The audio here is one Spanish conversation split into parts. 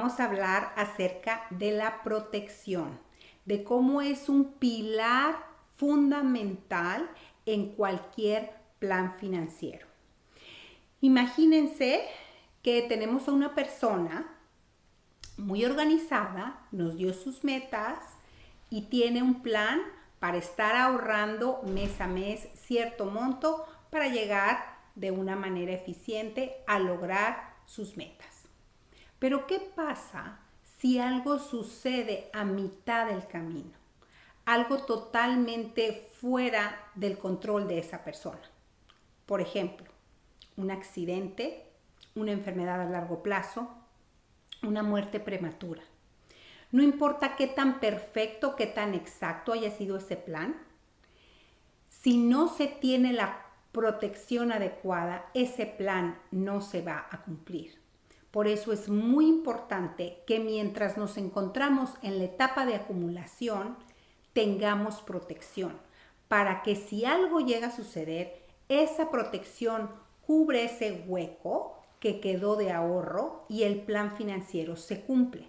vamos a hablar acerca de la protección, de cómo es un pilar fundamental en cualquier plan financiero. Imagínense que tenemos a una persona muy organizada, nos dio sus metas y tiene un plan para estar ahorrando mes a mes cierto monto para llegar de una manera eficiente a lograr sus metas. Pero ¿qué pasa si algo sucede a mitad del camino? Algo totalmente fuera del control de esa persona. Por ejemplo, un accidente, una enfermedad a largo plazo, una muerte prematura. No importa qué tan perfecto, qué tan exacto haya sido ese plan, si no se tiene la protección adecuada, ese plan no se va a cumplir. Por eso es muy importante que mientras nos encontramos en la etapa de acumulación, tengamos protección, para que si algo llega a suceder, esa protección cubre ese hueco que quedó de ahorro y el plan financiero se cumple.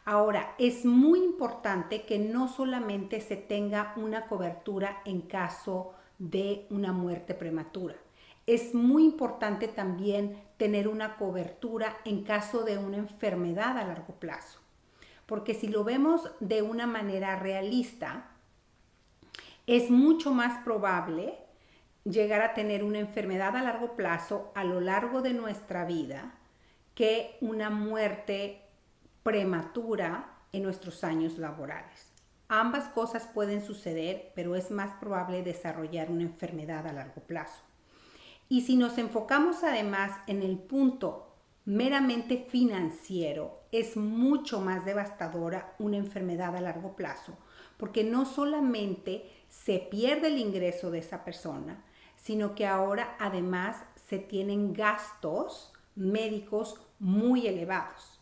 Ahora, es muy importante que no solamente se tenga una cobertura en caso de una muerte prematura. Es muy importante también tener una cobertura en caso de una enfermedad a largo plazo. Porque si lo vemos de una manera realista, es mucho más probable llegar a tener una enfermedad a largo plazo a lo largo de nuestra vida que una muerte prematura en nuestros años laborales. Ambas cosas pueden suceder, pero es más probable desarrollar una enfermedad a largo plazo. Y si nos enfocamos además en el punto meramente financiero, es mucho más devastadora una enfermedad a largo plazo, porque no solamente se pierde el ingreso de esa persona, sino que ahora además se tienen gastos médicos muy elevados.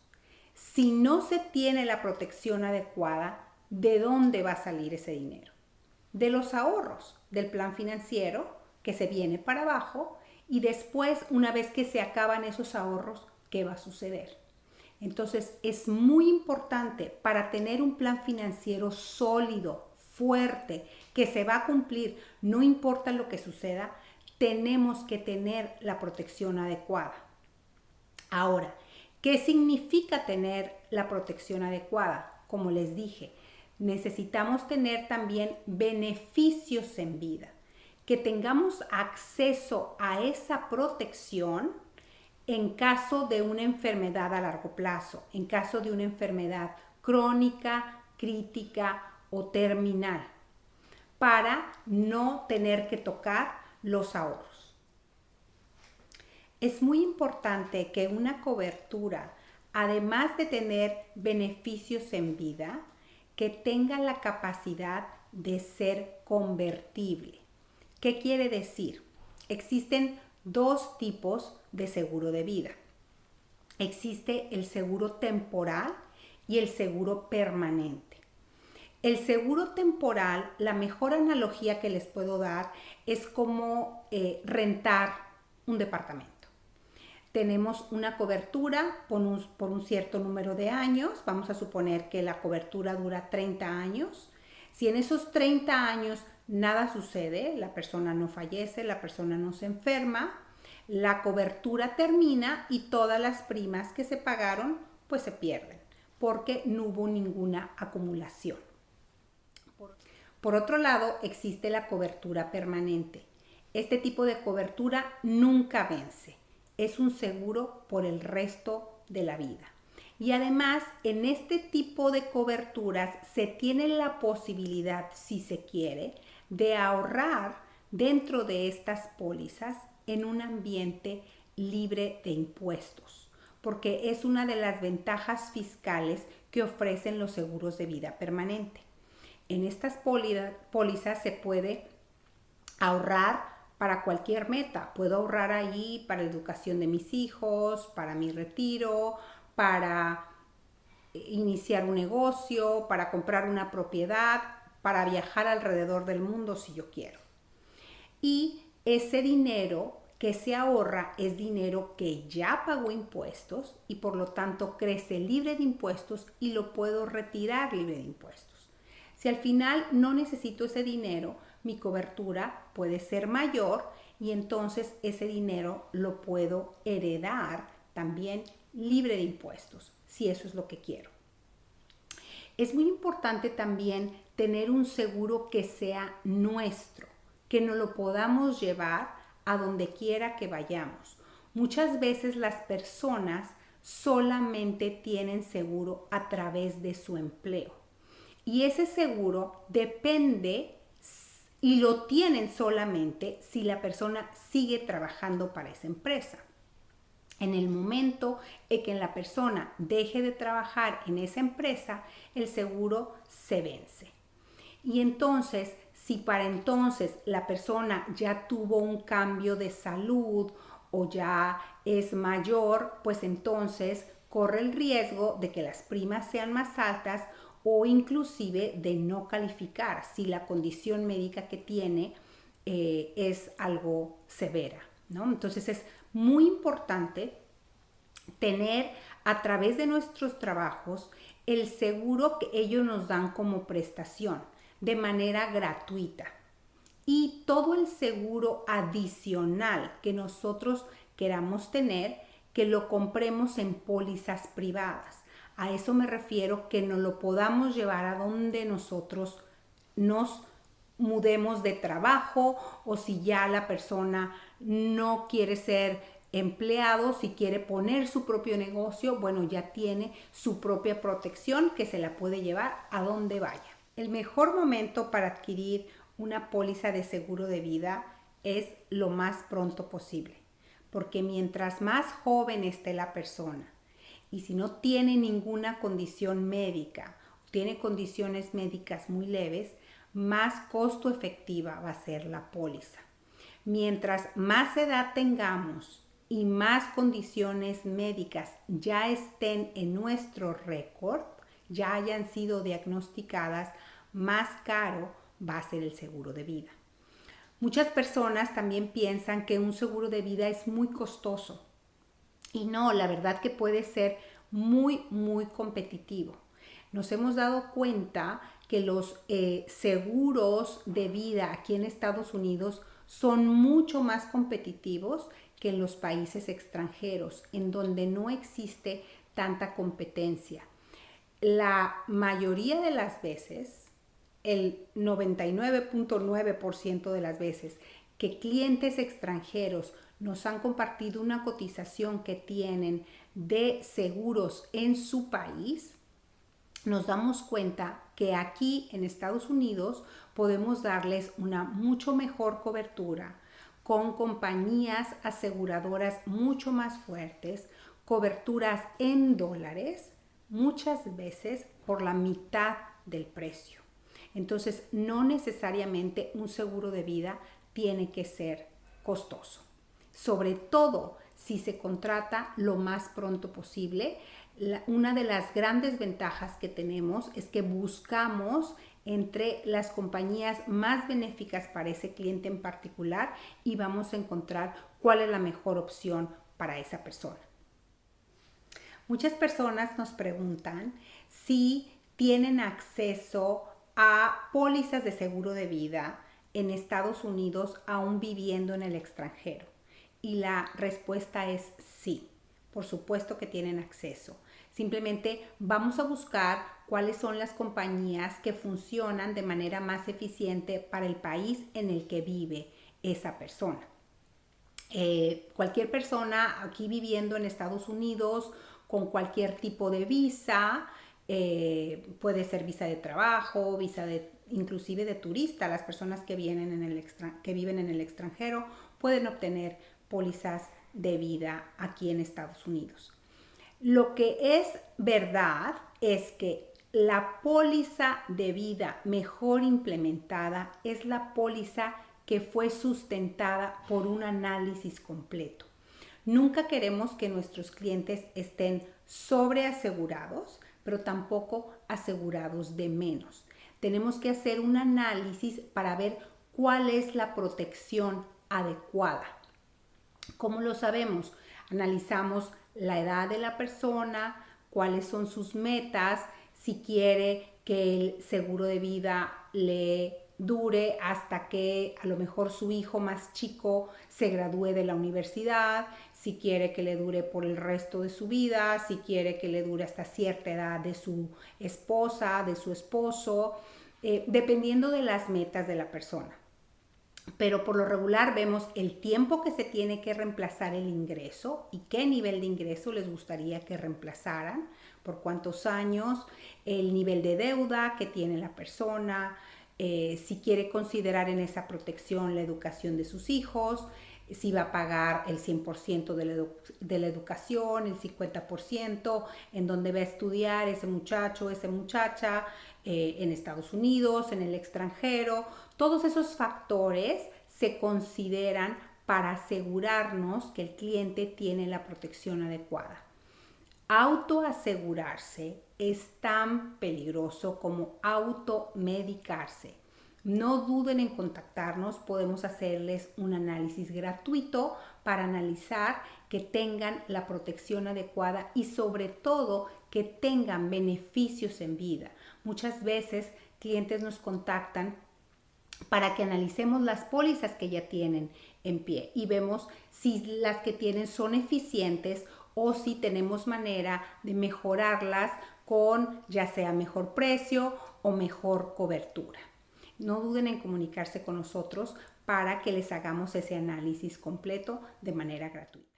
Si no se tiene la protección adecuada, ¿de dónde va a salir ese dinero? De los ahorros, del plan financiero que se viene para abajo y después, una vez que se acaban esos ahorros, ¿qué va a suceder? Entonces, es muy importante para tener un plan financiero sólido, fuerte, que se va a cumplir, no importa lo que suceda, tenemos que tener la protección adecuada. Ahora, ¿qué significa tener la protección adecuada? Como les dije, necesitamos tener también beneficios en vida, que tengamos acceso a esa protección en caso de una enfermedad a largo plazo, en caso de una enfermedad crónica, crítica o terminal, para no tener que tocar los ahorros. Es muy importante que una cobertura, además de tener beneficios en vida, que tenga la capacidad de ser convertible. ¿Qué quiere decir? Existen dos tipos de seguro de vida. Existe el seguro temporal y el seguro permanente. El seguro temporal, la mejor analogía que les puedo dar es como rentar un departamento. Tenemos una cobertura por un cierto número de años. Vamos a suponer que la cobertura dura 30 años. Si en esos 30 años nada sucede, la persona no fallece, la persona no se enferma, la cobertura termina y todas las primas que se pagaron pues se pierden porque no hubo ninguna acumulación. Por otro lado, existe la cobertura permanente. Este tipo de cobertura nunca vence. Es un seguro por el resto de la vida. Y además, en este tipo de coberturas se tiene la posibilidad, si se quiere, de ahorrar dentro de estas pólizas en un ambiente libre de impuestos, porque es una de las ventajas fiscales que ofrecen los seguros de vida permanente. En estas pólizas se puede ahorrar para cualquier meta. Puedo ahorrar ahí para la educación de mis hijos, para mi retiro, para iniciar un negocio, para comprar una propiedad, para viajar alrededor del mundo si yo quiero. Y ese dinero que se ahorra es dinero que ya pagó impuestos y por lo tanto crece libre de impuestos y lo puedo retirar libre de impuestos. Si al final no necesito ese dinero, mi cobertura puede ser mayor y entonces ese dinero lo puedo heredar también libre de impuestos, si eso es lo que quiero. Es muy importante también tener un seguro que sea nuestro, que nos lo podamos llevar a donde quiera que vayamos. Muchas veces las personas solamente tienen seguro a través de su empleo. Y ese seguro depende y lo tienen solamente si la persona sigue trabajando para esa empresa. En el momento en que la persona deje de trabajar en esa empresa, el seguro se vence. Y entonces, si para entonces la persona ya tuvo un cambio de salud o ya es mayor, pues entonces corre el riesgo de que las primas sean más altas o inclusive de no calificar si la condición médica que tiene es algo severa, ¿no? Entonces es muy importante tener a través de nuestros trabajos el seguro que ellos nos dan como prestación de manera gratuita y todo el seguro adicional que nosotros queramos tener, que lo compremos en pólizas privadas. A eso me refiero, que nos lo podamos llevar a donde nosotros nos mudemos de trabajo o si ya la persona no quiere ser empleado, si quiere poner su propio negocio, bueno, ya tiene su propia protección que se la puede llevar a donde vaya. El mejor momento para adquirir una póliza de seguro de vida es lo más pronto posible, porque mientras más joven esté la persona y si no tiene ninguna condición médica, tiene condiciones médicas muy leves, más costo efectiva va a ser la póliza. Mientras más edad tengamos y más condiciones médicas ya estén en nuestro récord, ya hayan sido diagnosticadas, más caro va a ser el seguro de vida. Muchas personas también piensan que un seguro de vida es muy costoso y no, la verdad que puede ser muy competitivo. Nos hemos dado cuenta que los seguros de vida aquí en Estados Unidos son mucho más competitivos que en los países extranjeros, en donde no existe tanta competencia. La mayoría de las veces, el 99.9% de las veces que clientes extranjeros nos han compartido una cotización que tienen de seguros en su país, nos damos cuenta que aquí en Estados Unidos podemos darles una mucho mejor cobertura con compañías aseguradoras mucho más fuertes, coberturas en dólares, muchas veces por la mitad del precio. Entonces, no necesariamente un seguro de vida tiene que ser costoso. Sobre todo si se contrata lo más pronto posible. Una de las grandes ventajas que tenemos es que buscamos entre las compañías más benéficas para ese cliente en particular y vamos a encontrar cuál es la mejor opción para esa persona. Muchas personas nos preguntan si tienen acceso a pólizas de seguro de vida en Estados Unidos aún viviendo en el extranjero. Y la respuesta es sí, por supuesto que tienen acceso. Simplemente vamos a buscar cuáles son las compañías que funcionan de manera más eficiente para el país en el que vive esa persona. Cualquier persona aquí viviendo en Estados Unidos con cualquier tipo de visa, puede ser visa de trabajo, inclusive de turista. Las personas que viven en el extranjero pueden obtener pólizas de vida aquí en Estados Unidos. Lo que es verdad es que la póliza de vida mejor implementada es la póliza que fue sustentada por un análisis completo. Nunca queremos que nuestros clientes estén sobreasegurados, pero tampoco asegurados de menos. Tenemos que hacer un análisis para ver cuál es la protección adecuada. ¿Cómo lo sabemos? Analizamos la edad de la persona, cuáles son sus metas, si quiere que el seguro de vida le dure hasta que a lo mejor su hijo más chico se gradúe de la universidad, si quiere que le dure por el resto de su vida, si quiere que le dure hasta cierta edad de su esposa, de su esposo, dependiendo de las metas de la persona. Pero por lo regular vemos el tiempo que se tiene que reemplazar el ingreso y qué nivel de ingreso les gustaría que reemplazaran, por cuántos años, el nivel de deuda que tiene la persona, si quiere considerar en esa protección la educación de sus hijos, si va a pagar el 100% de la educación, el 50%, en dónde va a estudiar ese muchacho, esa muchacha, en Estados Unidos, en el extranjero. Todos esos factores se consideran para asegurarnos que el cliente tiene la protección adecuada. Autoasegurarse es tan peligroso como automedicarse. No duden en contactarnos, podemos hacerles un análisis gratuito para analizar que tengan la protección adecuada y sobre todo que tengan beneficios en vida. Muchas veces clientes nos contactan para que analicemos las pólizas que ya tienen en pie y vemos si las que tienen son eficientes o si tenemos manera de mejorarlas con ya sea mejor precio o mejor cobertura. No duden en comunicarse con nosotros para que les hagamos ese análisis completo de manera gratuita.